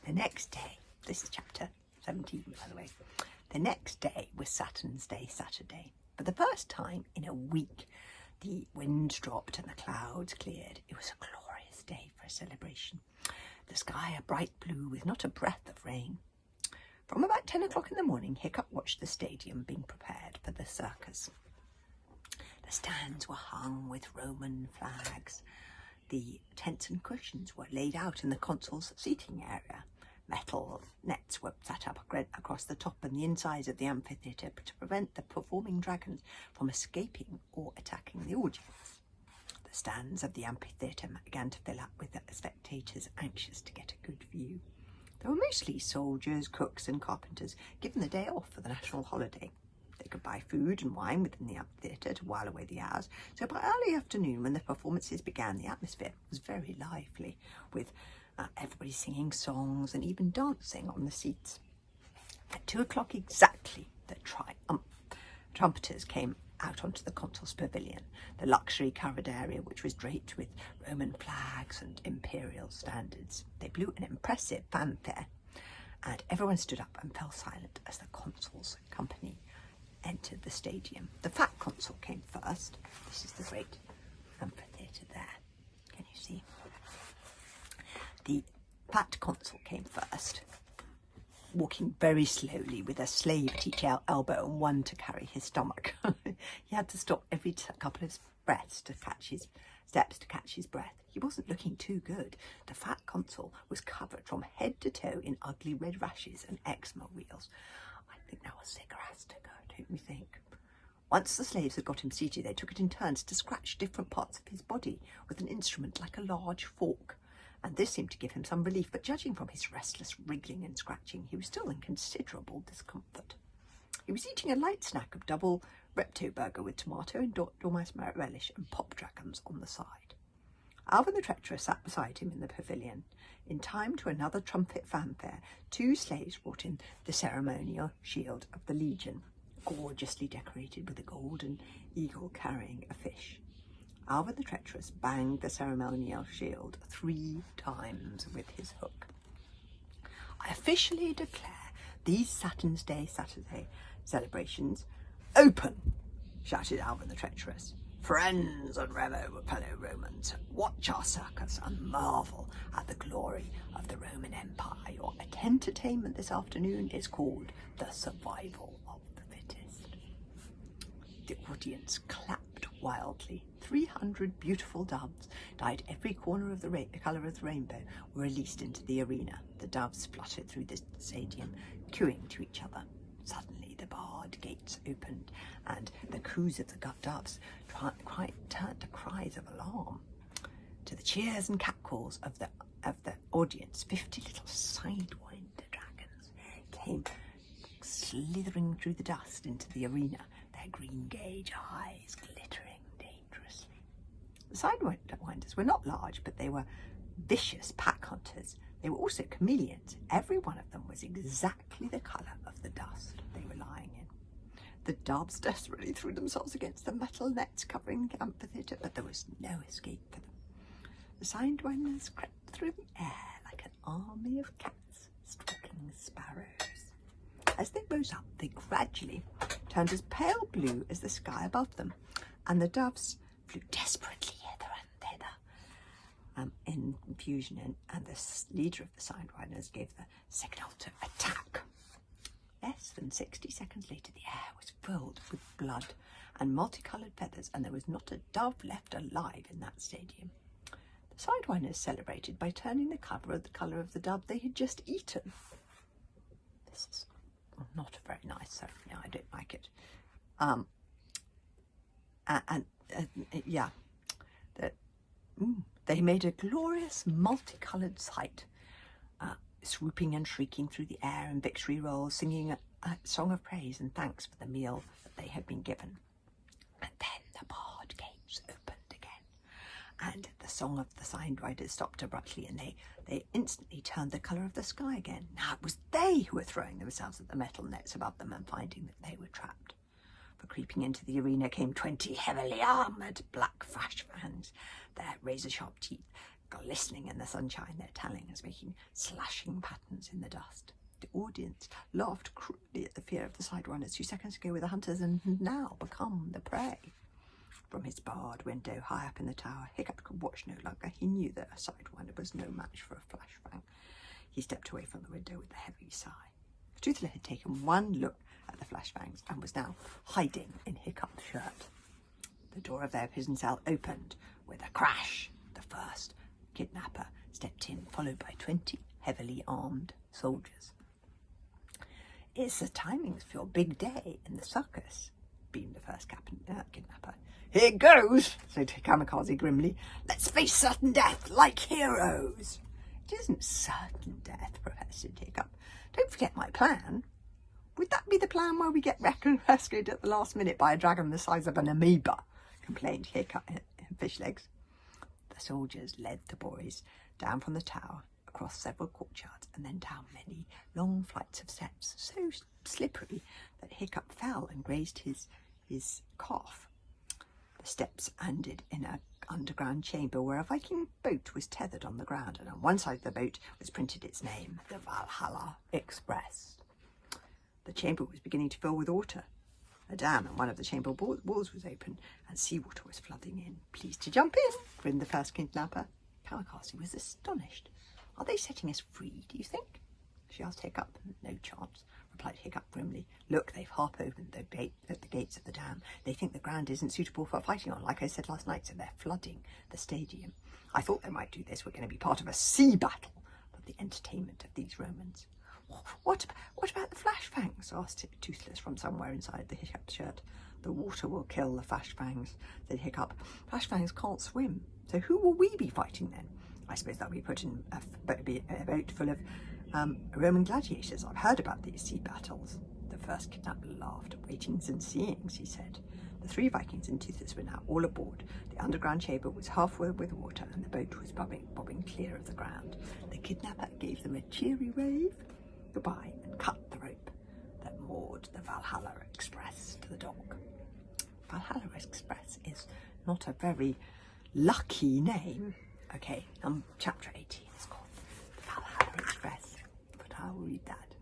The next day, this is chapter 17 by the way, the next day was Saturn's Day, Saturday. For the first time in a week, the wind dropped and the clouds cleared. It was a glorious day for a celebration. The sky a bright blue with not a breath of rain. From about 10 o'clock in the morning, Hiccup watched the stadium being prepared for the circus. The stands were hung with Roman flags. The tents and cushions were laid out in the consul's seating area. Metal nets were set up across the top and the insides of the amphitheatre to prevent the performing dragons from escaping or attacking the audience. The stands of the amphitheatre began to fill up with the spectators anxious to get a good view. They were mostly soldiers, cooks and carpenters, given the day off for the national holiday. They could buy food and wine within the amphitheatre to while away the hours, so by early afternoon when the performances began, the atmosphere was very lively, with everybody singing songs and even dancing on the seats. At 2 o'clock exactly, the trumpeters came out onto the consul's pavilion, the luxury covered area which was draped with Roman flags and imperial standards. They blew an impressive fanfare, and everyone stood up and fell silent as the consul's company entered the stadium. The fat consul came first. This is the great amphitheatre there. Can you see? The fat consul came first, walking very slowly with a slave at each elbow and one to carry his stomach. He had to stop every couple of steps to catch his breath. He wasn't looking too good. The fat consul was covered from head to toe in ugly red rashes and eczema wheals. I think that was cigarettes to go, don't you think? Once the slaves had got him seated, they took it in turns to scratch different parts of his body with an instrument like a large fork. And this seemed to give him some relief, but judging from his restless wriggling and scratching, he was still in considerable discomfort. He was eating a light snack of double repto burger with tomato and dormice relish and pop dragons on the side. Alvin the treacherous sat beside him in the pavilion. In time to another trumpet fanfare, 2 slaves brought in the ceremonial shield of the Legion, gorgeously decorated with a golden eagle carrying a fish. Alvin the treacherous banged the ceremonial shield 3 times with his hook. I officially declare these Saturn's Day, Saturday celebrations open, shouted Alvin the treacherous. Friends and fellow Romans, watch our circus and marvel at the glory of the Roman Empire. Your entertainment this afternoon is called the survival of the fittest. The audience clapped wildly. 300 beautiful doves, dyed every corner of the colour of the rainbow, were released into the arena. The doves fluttered through the stadium, cooing to each other. Suddenly the barred gates opened, and the coos of the doves turned to cries of alarm. To the cheers and catcalls of the audience, 50 little sidewinder dragons came slithering through the dust into the arena, their green gauge eyes glittering dangerously. The sidewinders were not large, but they were vicious pack hunters. They were also chameleons. Every one of them was exactly the colour of the dust they were lying in. The doves desperately threw themselves against the metal nets covering the amphitheatre, but there was no escape for them. The sidewinders crept through the air like an army of cats stalking sparrows. As they rose up, they gradually turned as pale blue as the sky above them, and the doves flew desperately hither and thither in confusion, and the leader of the sidewinders gave the signal to attack. Less than 60 seconds later, the air was filled with blood and multicoloured feathers, and there was not a dove left alive in that stadium. The sidewinders celebrated by turning the colour of the dove they had just eaten. This is not a very nice ceremony. I don't like it. They made a glorious multicoloured sight, swooping and shrieking through the air in victory rolls, singing a song of praise and thanks for the meal that they had been given. And then the barred gates opened again, and the song of the sidewinders stopped abruptly, and they instantly turned the colour of the sky again. Now it was they who were throwing themselves at the metal nets above them and finding that they were trapped. For creeping into the arena came 20 heavily armoured black flash fans, their razor-sharp teeth glistening in the sunshine, their talons making slashing patterns in the dust. The audience laughed cruelly at the fear of the side runners who seconds ago were the hunters and now become the prey. From his barred window high up in the tower, Hiccup could watch no longer. He knew that a side runner was no match for a flashbang. He stepped away from the window with a heavy sigh. Toothless had taken one look at the flashbangs and was now hiding in Hiccup's shirt. The door of their prison cell opened with a crash. The first kidnapper stepped in, followed by 20 heavily armed soldiers. "It's the timings for your big day in the circus," beamed the first kidnapper. "Here goes," said Kamikaze grimly. "Let's face certain death like heroes." "It isn't certain death," protested Hiccup. "Don't forget my plan." "Would that be the plan where we get rescued at the last minute by a dragon the size of an amoeba?" complained Hiccup in Fishlegs. The soldiers led the boys down from the tower, across several courtyards, and then down many long flights of steps, so slippery that Hiccup fell and grazed his calf. The steps ended in an underground chamber where a Viking boat was tethered on the ground, and on one side of the boat was printed its name, the Valhalla Express. The chamber was beginning to fill with water. A dam in one of the chamber walls was open, and seawater was flooding in. "Pleased to jump in," grinned the first kidnapper. Kamikaze was astonished. "Are they setting us free, do you think?" she asked Hiccup. "No chance," replied Hiccup grimly. "Look, they've half opened the gates of the dam. They think the ground isn't suitable for fighting on, like I said last night, so they're flooding the stadium. I thought they might do this. We're going to be part of a sea battle for the entertainment of these Romans." What about the flashbangs?" asked Toothless from somewhere inside the Hiccup shirt. "The water will kill the flashbangs," said Hiccup. "Flashbangs can't swim, so who will we be fighting then? I suppose they'll be put in a boat full of Roman gladiators. I've heard about these sea battles." The first kidnapper laughed. "Waitings and seeings," he said. The 3 Vikings and Toothless were now all aboard. The underground chamber was half filled with water, and the boat was bobbing clear of the ground. The kidnapper gave them a cheery wave goodbye and cut the rope that moored the Valhalla Express to the dock. Valhalla Express is not a very lucky name. Okay, chapter 18 is called the Valhalla Express, but I will read that